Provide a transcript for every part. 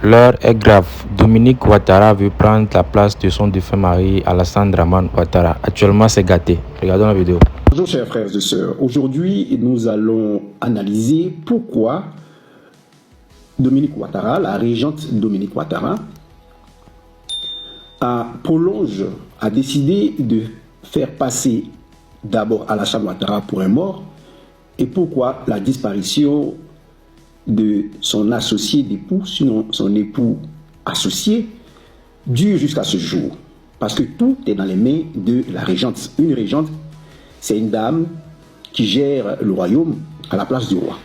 L'heure est grave. Dominique Ouattara veut prendre la place de son défunt mari Alassane Dramane Ouattara. Actuellement, c'est gâté. Regardons la vidéo. Bonjour chers frères et sœurs. Aujourd'hui, nous allons analyser pourquoi Dominique Ouattara, la régente Dominique Ouattara, a décidé de faire passer d'abord Alassane Ouattara pour un mort, et pourquoi la disparition de son associé d'époux, sinon son époux associé, dure jusqu'à ce jour. Parce que tout est dans les mains de la régente. Une régente, c'est une dame qui gère le royaume à la place du roi.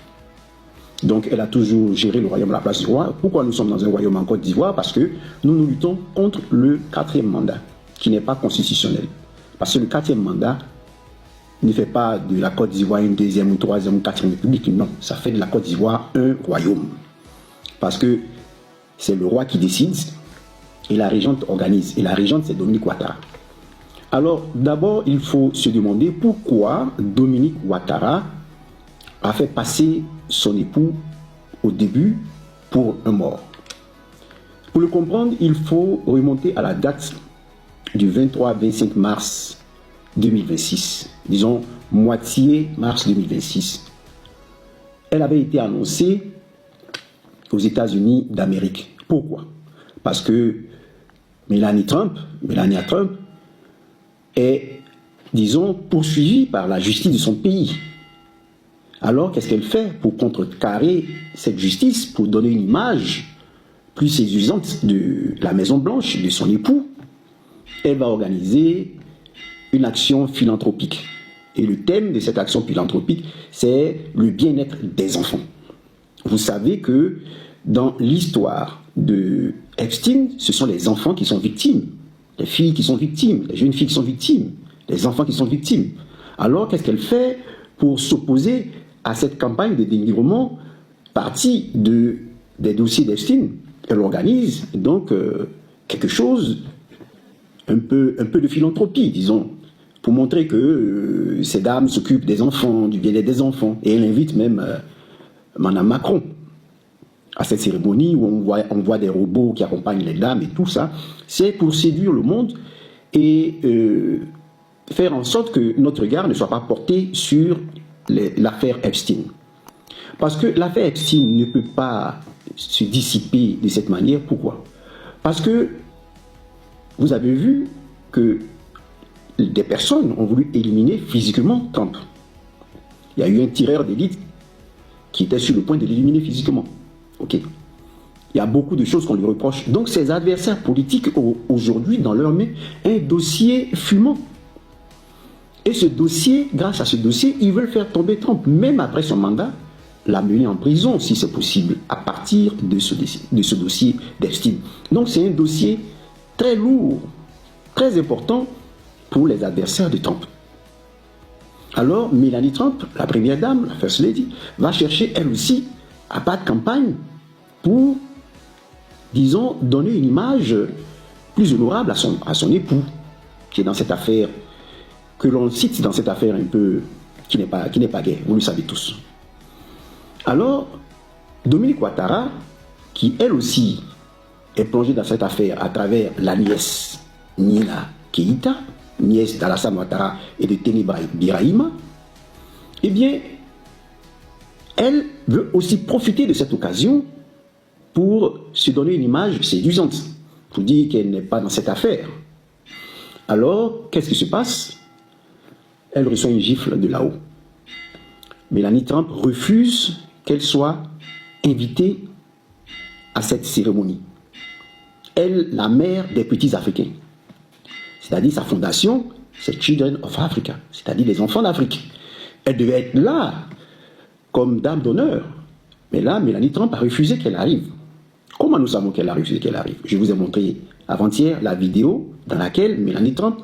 Donc elle a toujours géré le royaume à la place du roi. Pourquoi nous sommes dans un royaume en Côte d'Ivoire? Parce que nous luttons contre le 4e mandat, qui n'est pas constitutionnel. Parce que le 4e mandat ne fait pas de la Côte d'Ivoire une 2e, une 3e, une 4e république. Non, ça fait de la Côte d'Ivoire un royaume. Parce que c'est le roi qui décide et la régente organise. Et la régente, c'est Dominique Ouattara. Alors, d'abord, il faut se demander pourquoi Dominique Ouattara a fait passer son époux au début pour un mort. Pour le comprendre, il faut remonter à la date du 23-25 mars 2026, disons moitié mars 2026. Elle avait été annoncée aux États-Unis d'Amérique. Pourquoi? Parce que Melania Trump est, disons, poursuivie par la justice de son pays. Alors, qu'est-ce qu'elle fait pour contrecarrer cette justice, pour donner une image plus séduisante de la Maison-Blanche, de son époux? Elle va organiser une action philanthropique. Et le thème de cette action philanthropique, c'est le bien-être des enfants. Vous savez que dans l'histoire de Epstein, ce sont les enfants qui sont victimes, les filles qui sont victimes, les jeunes filles qui sont victimes, les enfants qui sont victimes. Alors, qu'est-ce qu'elle fait pour s'opposer à cette campagne de dénigrement partie des dossiers d'Epstein? Elle organise donc quelque chose, un peu de philanthropie, disons, pour montrer que ces dames s'occupent des enfants, du bien-être des enfants. Et elle invite même Mme Macron à cette cérémonie où on voit des robots qui accompagnent les dames et tout ça. C'est pour séduire le monde et faire en sorte que notre regard ne soit pas porté sur l'affaire Epstein. Parce que l'affaire Epstein ne peut pas se dissiper de cette manière. Pourquoi? Parce que vous avez vu que des personnes ont voulu éliminer physiquement Trump. Il y a eu un tireur d'élite qui était sur le point de l'éliminer physiquement. Ok. Il y a beaucoup de choses qu'on lui reproche. Donc ses adversaires politiques ont aujourd'hui dans leurs mains un dossier fumant. Et ce dossier, grâce à ce dossier, ils veulent faire tomber Trump, même après son mandat, l'amener en prison si c'est possible, à partir de ce dossier d'Epstein. Donc c'est un dossier très lourd, très important pour les adversaires de Trump. Alors, Melania Trump, la première dame, la First Lady, va chercher elle aussi à battre campagne pour, disons, donner une image plus honorable à son époux, qui est dans cette affaire, que l'on cite dans cette affaire un peu, qui n'est pas gaie, vous le savez tous. Alors, Dominique Ouattara, qui elle aussi est plongée dans cette affaire à travers la nièce Nina Keïta, nièce d'Alassane Ouattara et de Teni Birahima, eh bien, elle veut aussi profiter de cette occasion pour se donner une image séduisante, pour dire qu'elle n'est pas dans cette affaire. Alors, qu'est-ce qui se passe? Elle reçoit une gifle de là-haut. Melania Trump refuse qu'elle soit invitée à cette cérémonie. Elle, la mère des petits Africains. C'est-à-dire sa fondation, c'est Children of Africa, c'est-à-dire les enfants d'Afrique. Elle devait être là, comme dame d'honneur. Mais là, Melania Trump a refusé qu'elle arrive. Comment nous savons qu'elle a refusé qu'elle arrive? Je vous ai montré avant-hier la vidéo dans laquelle Melania Trump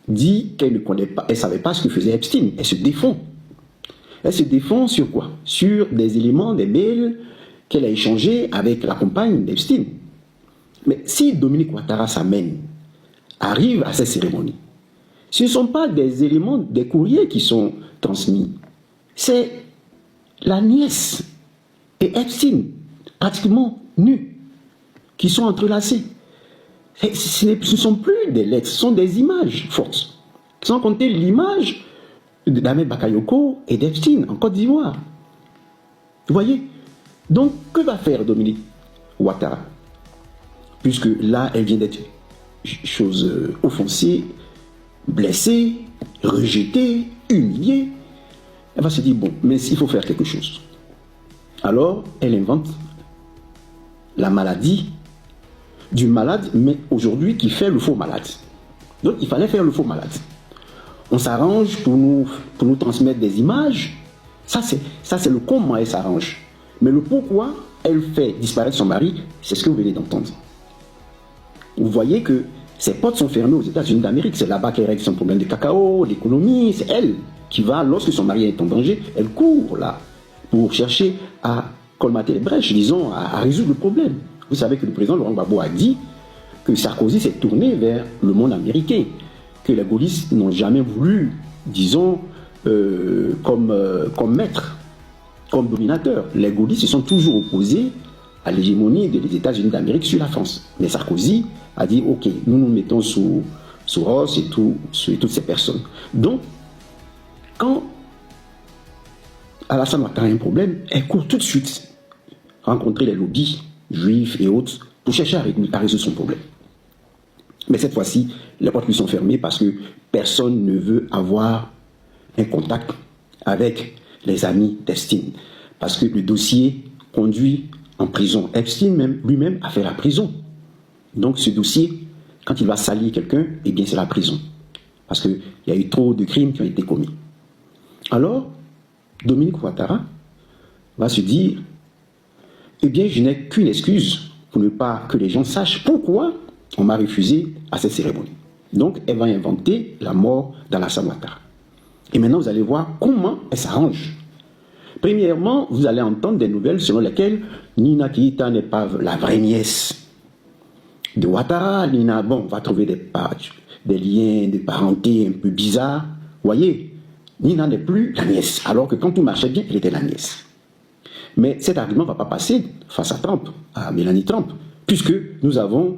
dit qu'elle ne connaît pas, elle ne savait pas ce que faisait Epstein. Elle se défend. Elle se défend sur quoi? Sur des éléments, des mails qu'elle a échangés avec la compagne d'Epstein. Mais si Dominique Ouattara s'amène, arrive à cette cérémonie, ce ne sont pas des éléments, des courriers qui sont transmis. C'est la nièce et Epstein, pratiquement nue, qui sont entrelacées. Ce ne sont plus des lettres, ce sont des images fortes. Sans compter l'image d'Ahmed Bakayoko et d'Epstein en Côte d'Ivoire. Vous voyez? Donc, que va faire Dominique Ouattara? Puisque là, elle vient d'être offensée, blessée, rejetée, humiliée. Elle va se dire, bon, mais il faut faire quelque chose. Alors, elle invente la maladie du malade, mais aujourd'hui qui fait le faux malade. Donc, il fallait faire le faux malade. On s'arrange pour nous transmettre des images. Ça, c'est le comment elle s'arrange. Mais le pourquoi elle fait disparaître son mari, c'est ce que vous venez d'entendre. Vous voyez que ses potes sont fermés aux États-Unis d'Amérique. C'est là-bas qu'elle règle son problème de cacao, d'économie. C'est elle qui va, lorsque son mari est en danger, elle court là pour chercher à colmater les brèches, disons, à résoudre le problème. Vous savez que le président Laurent Gbagbo a dit que Sarkozy s'est tourné vers le monde américain, que les gaullistes n'ont jamais voulu, disons, comme maître, comme dominateur. Les gaullistes se sont toujours opposés à l'hégémonie des États-Unis d'Amérique sur la France. Mais Sarkozy a dit, ok, nous nous mettons sous Ross et toutes ces personnes. Donc, quand Alassane Ouattara a un problème, elle court tout de suite rencontrer les lobbies juifs et autres pour chercher à résoudre son problème. Mais cette fois-ci, les portes lui sont fermées parce que personne ne veut avoir un contact avec les amis d'Epstein. Parce que le dossier conduit en prison. Epstein lui-même a fait la prison. Donc ce dossier, quand il va salir quelqu'un, eh bien c'est la prison. Parce qu'il y a eu trop de crimes qui ont été commis. Alors, Dominique Ouattara va se dire, eh bien je n'ai qu'une excuse pour ne pas que les gens sachent pourquoi on m'a refusé à cette cérémonie. Donc elle va inventer la mort d'Alassane Ouattara. Et maintenant vous allez voir comment elle s'arrange. Premièrement, vous allez entendre des nouvelles selon lesquelles Nina Keïta n'est pas la vraie nièce de Ouattara. Nina, bon, va trouver des liens de parenté un peu bizarres. Voyez, Nina n'est plus la nièce, alors que quand tout marchait bien, elle était la nièce. Mais cet argument ne va pas passer face à Trump, à Mélanie Trump, puisque nous avons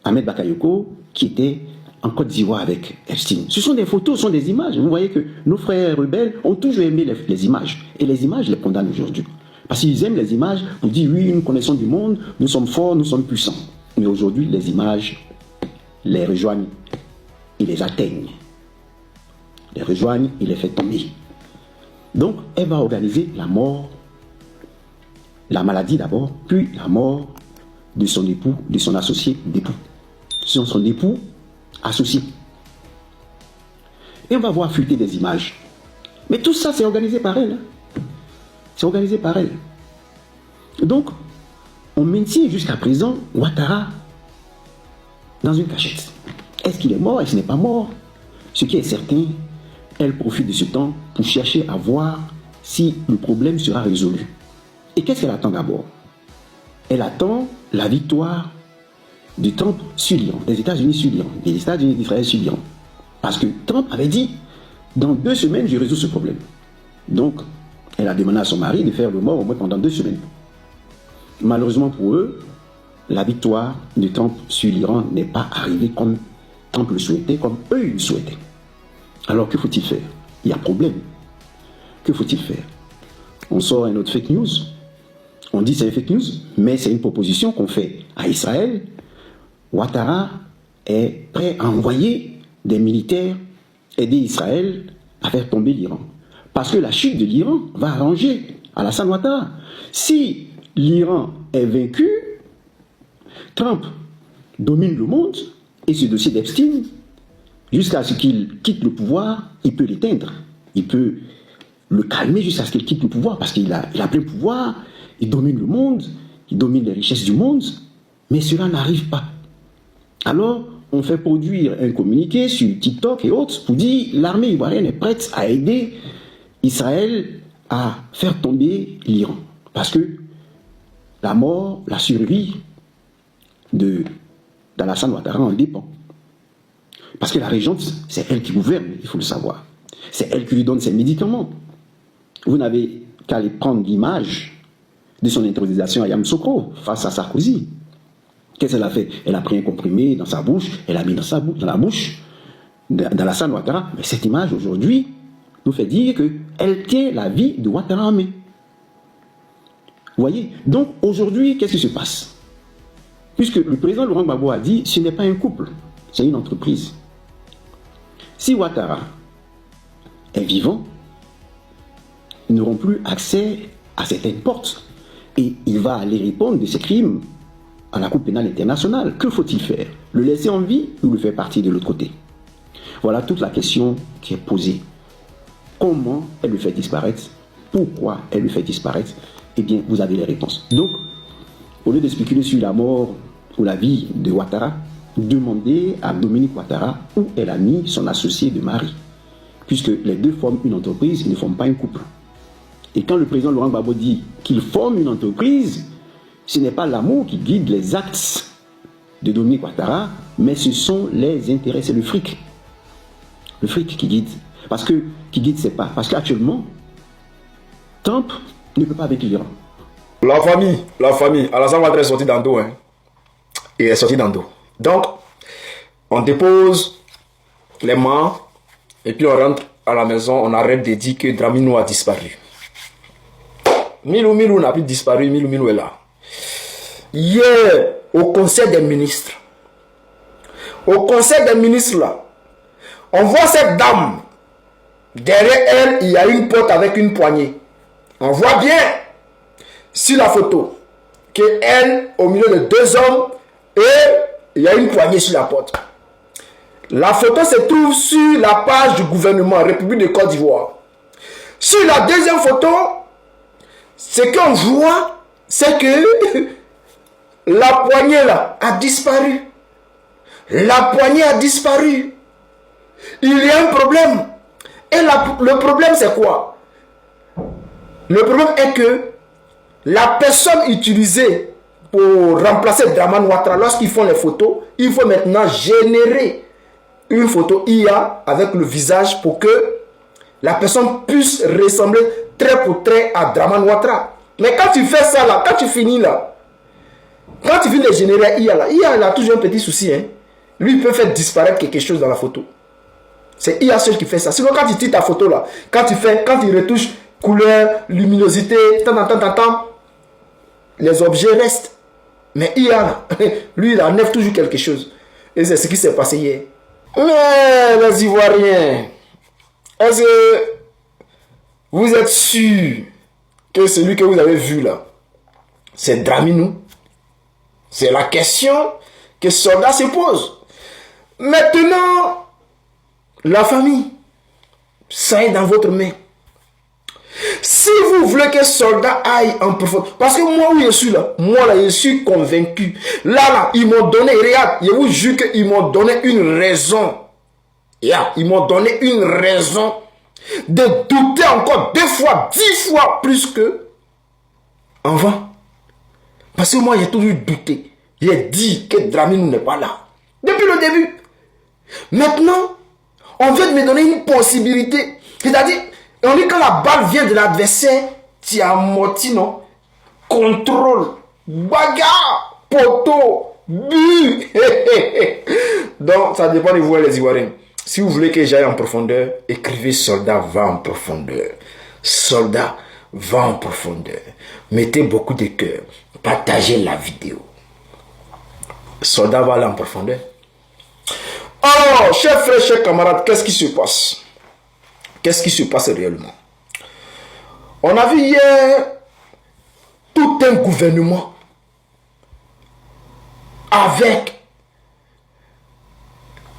Ahmed Bakayoko qui était en Côte d'Ivoire avec Epstein. Ce sont des photos, ce sont des images. Vous voyez que nos frères rebelles ont toujours aimé les images. Et les images les condamnent aujourd'hui. Parce qu'ils aiment les images pour dire, oui, nous connaissons du monde, nous sommes forts, nous sommes puissants. Mais aujourd'hui, les images les rejoignent et les atteignent. Les rejoignent et les fait tomber. Donc, elle va organiser la mort, la maladie d'abord, puis la mort de son époux, de son associé d'époux. Son époux associé. Et on va voir fuiter des images. Mais tout ça, c'est organisé par elle. C'est organisé par elle. Donc, on maintient jusqu'à présent Ouattara dans une cachette. Est-ce qu'il est mort? Est-ce qu'il n'est pas mort? Ce qui est certain, elle profite de ce temps pour chercher à voir si le problème sera résolu. Et qu'est-ce qu'elle attend d'abord? Elle attend la victoire de Trump sur l'Iran, des États-Unis sur l'Iran, des États-Unis d'Israël sur l'Iran. Parce que Trump avait dit, dans 2 semaines, je résous ce problème. Donc, elle a demandé à son mari de faire le mort au moins pendant 2 semaines. Malheureusement pour eux, la victoire de Trump sur l'Iran n'est pas arrivée comme Trump le souhaitait, comme eux le souhaitaient. Alors, que faut-il faire? Il y a problème. Que faut-il faire? On sort un autre fake news. On dit c'est une fake news, mais c'est une proposition qu'on fait à Israël. Ouattara est prêt à envoyer des militaires aider Israël à faire tomber l'Iran. Parce que la chute de l'Iran va arranger Alassane Ouattara. Si l'Iran est vaincu, Trump domine le monde et ce dossier d'Epstein, jusqu'à ce qu'il quitte le pouvoir, il peut l'éteindre. Il peut le calmer jusqu'à ce qu'il quitte le pouvoir parce qu'il a plein pouvoir, il domine le monde, il domine les richesses du monde, mais cela n'arrive pas. Alors, on fait produire un communiqué sur TikTok et autres pour dire l'armée ivoirienne est prête à aider Israël à faire tomber l'Iran. Parce que la mort, la survie d'Alassane Ouattara en dépend. Parce que la régente, c'est elle qui gouverne, il faut le savoir. C'est elle qui lui donne ses médicaments. Vous n'avez qu'à aller prendre l'image de son intronisation à Yamoussoukro face à Sarkozy. Qu'est-ce qu'elle a fait? Elle a pris un comprimé dans sa bouche, elle a mis dans la bouche d'Alassane Ouattara. Mais cette image aujourd'hui nous fait dire qu'elle tient la vie de Ouattara en main. Vous voyez? Donc aujourd'hui, qu'est-ce qui se passe? Puisque le président Laurent Gbagbo a dit, ce n'est pas un couple, c'est une entreprise. Si Ouattara est vivant, ils n'auront plus accès à certaines portes. Et il va aller répondre de ses crimes à la Cour pénale internationale. Que faut-il faire? Le laisser en vie ou le faire partir de l'autre côté? Voilà toute la question qui est posée. Comment elle le fait disparaître? Pourquoi elle le fait disparaître? Eh bien, vous avez les réponses. Donc, au lieu de spéculer sur la mort ou la vie de Ouattara, demandez à Dominique Ouattara où elle a mis son associé de mari. Puisque les deux forment une entreprise, ils ne forment pas un couple. Et quand le président Laurent Gbagbo dit qu'il forme une entreprise, ce n'est pas l'amour qui guide les actes de Dominique Ouattara, mais ce sont les intérêts, c'est le fric. Le fric qui guide. Parce que, qui guide, c'est pas. Parce qu'actuellement, Trump ne peut pas avec l'Iran. La famille, Alassane Ouattara est sorti dans dos, hein. Il est sorti dans dos. Donc, on dépose les mains, et puis on rentre à la maison, on arrête de dire que Dramini a disparu. Milou n'a plus disparu, Milou est là. Hier, au conseil des ministres, là, on voit cette dame. Derrière elle, il y a une porte avec une poignée. On voit bien sur la photo que elle, au milieu de deux hommes, et il y a une poignée sur la porte. La photo se trouve sur la page du gouvernement République de Côte d'Ivoire. Sur la deuxième photo, ce qu'on voit, c'est que la poignée là a disparu. La poignée a disparu. Il y a un problème. Et le problème c'est quoi? Le problème est que la personne utilisée pour remplacer Dramane Ouattara, lorsqu'ils font les photos, il faut maintenant générer une photo IA avec le visage pour que la personne puisse ressembler trait pour trait à Dramane Ouattara. Mais quand tu fais ça là, quand tu finis là, quand tu finis de générer IA là, IA il a toujours un petit souci. Hein. Lui il peut faire disparaître quelque chose dans la photo. C'est IA seul qui fait ça. Sinon quand tu tires ta photo là, quand il retouche couleur, luminosité, les objets restent. Mais IA là, lui il enlève toujours quelque chose. Et c'est ce qui s'est passé hier. Mais les Ivoiriens, est-ce que vous êtes sûrs que celui que vous avez vu là, c'est Dramini? C'est la question que Soldat se pose. Maintenant, la famille, ça est dans votre main. Si vous voulez que Soldat aille en profondeur, parce que moi où je suis là, je suis convaincu. Là, ils m'ont donné, regarde, je vous jure qu'ils m'ont donné une raison. Ils m'ont donné une raison de douter encore 2 fois, 10 fois plus que avant. Parce que moi j'ai toujours douté. J'ai dit que Dramini n'est pas là. Depuis le début. Maintenant, on vient de me donner une possibilité. C'est-à-dire, on dit quand la balle vient de l'adversaire, tu as amorti, non? Contrôle, bagarre, poteau, but. Donc, ça dépend de vous, les Ivoiriens. Si vous voulez que j'aille en profondeur, écrivez Soldat va en profondeur. Soldat va en profondeur. Mettez beaucoup de cœur. Partagez la vidéo. Soldat va aller en profondeur. Alors, chers frères, chers camarades, qu'est-ce qui se passe? Qu'est-ce qui se passe réellement? On a vu hier tout un gouvernement avec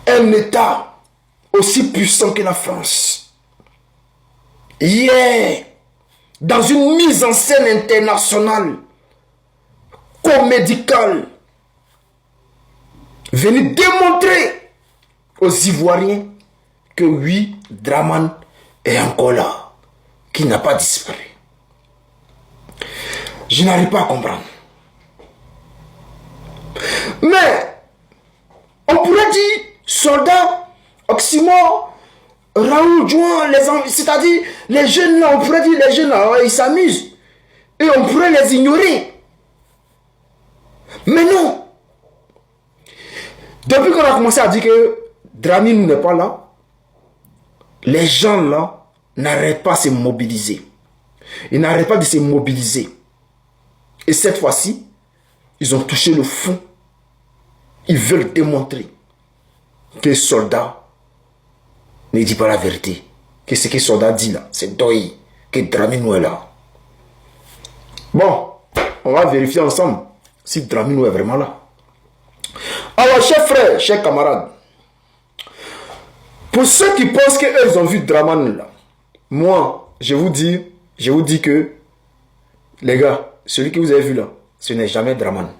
un État aussi puissant que la France. Hier, dans une mise en scène internationale, comédicale, venu démontrer aux Ivoiriens que oui, Dramane est encore là, qu'il n'a pas disparu. Je n'arrive pas à comprendre. Mais, on pourrait dire, soldats, Oxymore, Raoul Jouan, c'est-à-dire les jeunes là, on pourrait dire les jeunes là, ils s'amusent. Et on pourrait les ignorer. Mais non. Depuis qu'on a commencé à dire que Dramini n'est pas là, les gens là n'arrêtent pas de se mobiliser. Ils n'arrêtent pas de se mobiliser. Et cette fois-ci, ils ont touché le fond. Ils veulent démontrer que le soldat ne dit pas la vérité. Que ce que le soldat dit là, c'est Doi, que Dramini est là. Bon, on va vérifier ensemble si Dramini est vraiment là. Alors, chers frères, chers camarades, pour ceux qui pensent qu'ils ont vu Dramani là, moi, je vous dis que, les gars, celui que vous avez vu là, ce n'est jamais Dramani.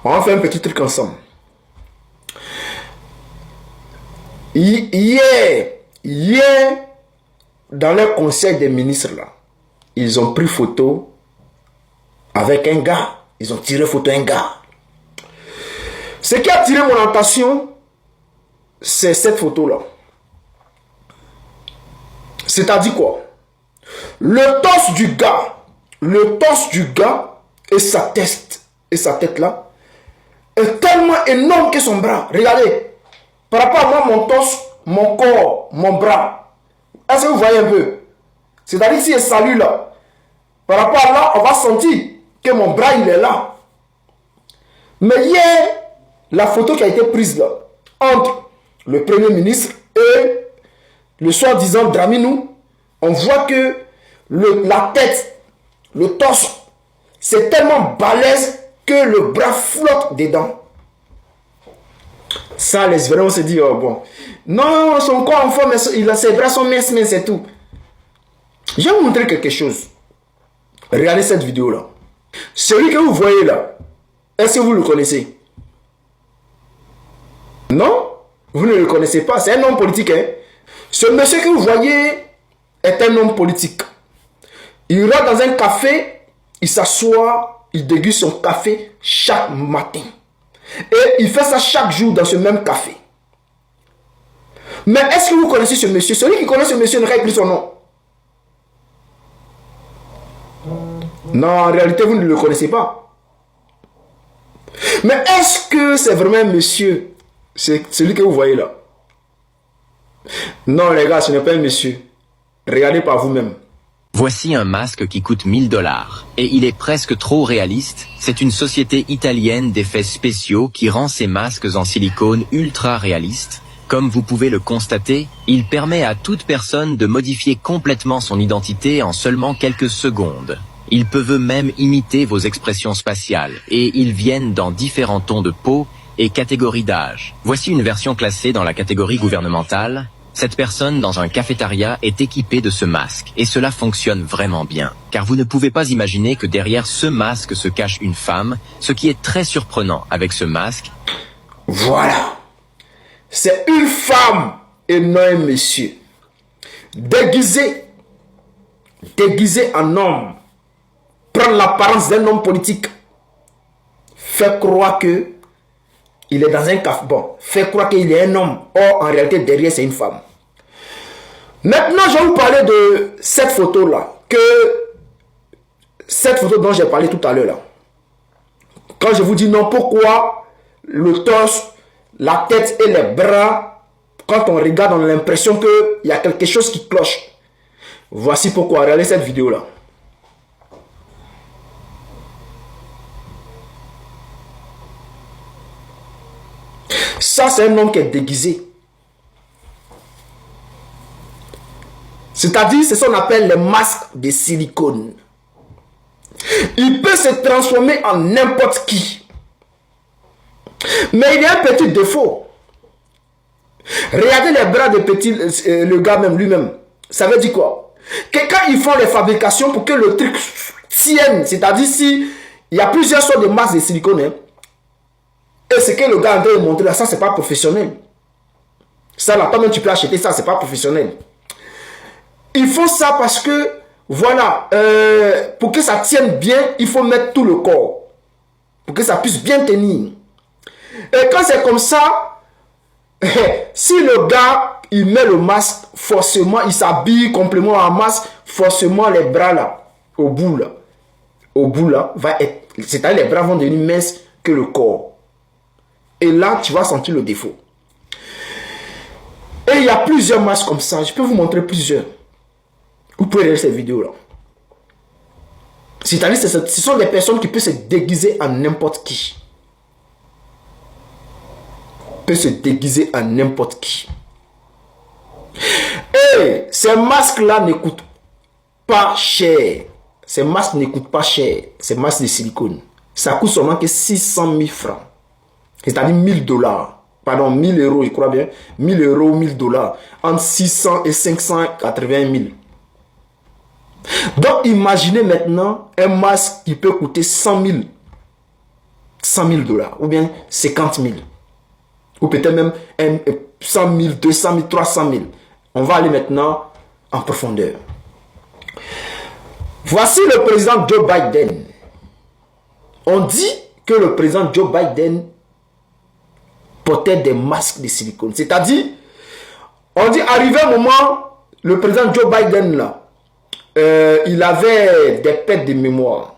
On va faire un petit truc ensemble. Hier, dans le conseil des ministres là, ils ont pris photo avec un gars. Ils ont tiré photo un gars. Ce qui a attiré mon attention, c'est cette photo-là. C'est-à-dire quoi? Le torse du gars et sa tête-là est tellement énorme que son bras. Regardez, par rapport à moi, mon torse, mon corps, mon bras. Est-ce que vous voyez un peu? C'est-à-dire si je salue là, par rapport à là, on va sentir que mon bras, il est là. Mais hier, la photo qui a été prise là, entre le Premier ministre et le soi-disant Dramini, on voit que la tête, le torse, c'est tellement balèze que le bras flotte dedans. Ça, les vrais, on se dit, oh bon. Non, son corps en forme, ses bras sont minces, c'est tout. Je vais vous montrer quelque chose. Regardez cette vidéo-là. Celui que vous voyez là, est-ce que vous le connaissez? Non? Vous ne le connaissez pas. C'est un homme politique. Hein? Ce monsieur que vous voyez est un homme politique. Il rentre dans un café, il s'assoit, il déguste son café chaque matin. Et il fait ça chaque jour dans ce même café. Mais est-ce que vous connaissez ce monsieur? Celui qui connaît ce monsieur n'a pas écrit son nom. Non, en réalité, vous ne le connaissez pas. Mais est-ce que c'est vraiment un monsieur? C'est celui que vous voyez là. Non, les gars, ce n'est pas un monsieur. Regardez par vous-même. Voici un masque qui coûte 1000 $. Et il est presque trop réaliste. C'est une société italienne d'effets spéciaux qui rend ces masques en silicone ultra réalistes. Comme vous pouvez le constater, il permet à toute personne de modifier complètement son identité en seulement quelques secondes. Ils peuvent même imiter vos expressions spatiales et ils viennent dans différents tons de peau et catégories d'âge. Voici une version classée dans la catégorie gouvernementale. Cette personne dans un cafétéria est équipée de ce masque et cela fonctionne vraiment bien. Car vous ne pouvez pas imaginer que derrière ce masque se cache une femme, ce qui est très surprenant avec ce masque. Voilà. C'est une femme et non un monsieur. Déguisé en homme. Prendre l'apparence d'un homme politique. Fait croire que il est dans un café. Bon, fait croire qu'il est un homme. Or, en réalité, derrière, c'est une femme. Maintenant, je vais vous parler de cette photo-là. Cette photo dont j'ai parlé tout à l'heure. Là. Quand je vous dis non, pourquoi le torse, la tête et les bras, quand on regarde, on a l'impression qu'il y a quelque chose qui cloche. Voici pourquoi. Regardez cette vidéo-là. Ça, c'est un homme qui est déguisé. C'est-à-dire, c'est ce qu'on appelle les masques de silicone. Il peut se transformer en n'importe qui. Mais il y a un petit défaut. Regardez les bras de petit, le gars même lui-même. Ça veut dire quoi? Que quand ils font les fabrications pour que le truc tienne, c'est-à-dire si il y a plusieurs sortes de masques de silicone, hein, et ce que le gars est en train de montrer là, ça c'est pas professionnel. Ça là, toi-même tu peux acheter ça, c'est pas professionnel. Ils font ça parce que, voilà, pour que ça tienne bien, il faut mettre tout le corps. Pour que ça puisse bien tenir. Et quand c'est comme ça, si le gars, il met le masque, forcément, il s'habille complètement en masque, forcément les bras là, au bout là, va être, c'est-à-dire les bras vont devenir minces que le corps. Et là, tu vas sentir le défaut. Et il y a plusieurs masques comme ça. Je peux vous montrer plusieurs. Vous pouvez regarder cette vidéo-là. C'est-à-dire que ce sont des personnes qui peuvent se déguiser en n'importe qui. Peuvent se déguiser en n'importe qui. Et ces masques-là ne coûtent pas cher. Ces masques ne coûtent pas cher. Ces masques de silicone. Ça coûte seulement que 600 000 francs. C'est-à-dire 1000 $. Pardon, 1000 €, je crois bien. 1000 €, 1000 $. Entre 600 et 580 000. Donc, imaginez maintenant un masque qui peut coûter 100 000 $. Ou bien 50 000. Ou peut-être même 100 000, 200 000, 300 000. On va aller maintenant en profondeur. Voici le président Joe Biden. On dit que le président Joe Biden portait des masques de silicone. C'est-à-dire, on dit, arrivé un moment, le président Joe Biden, là, il avait des pertes de mémoire.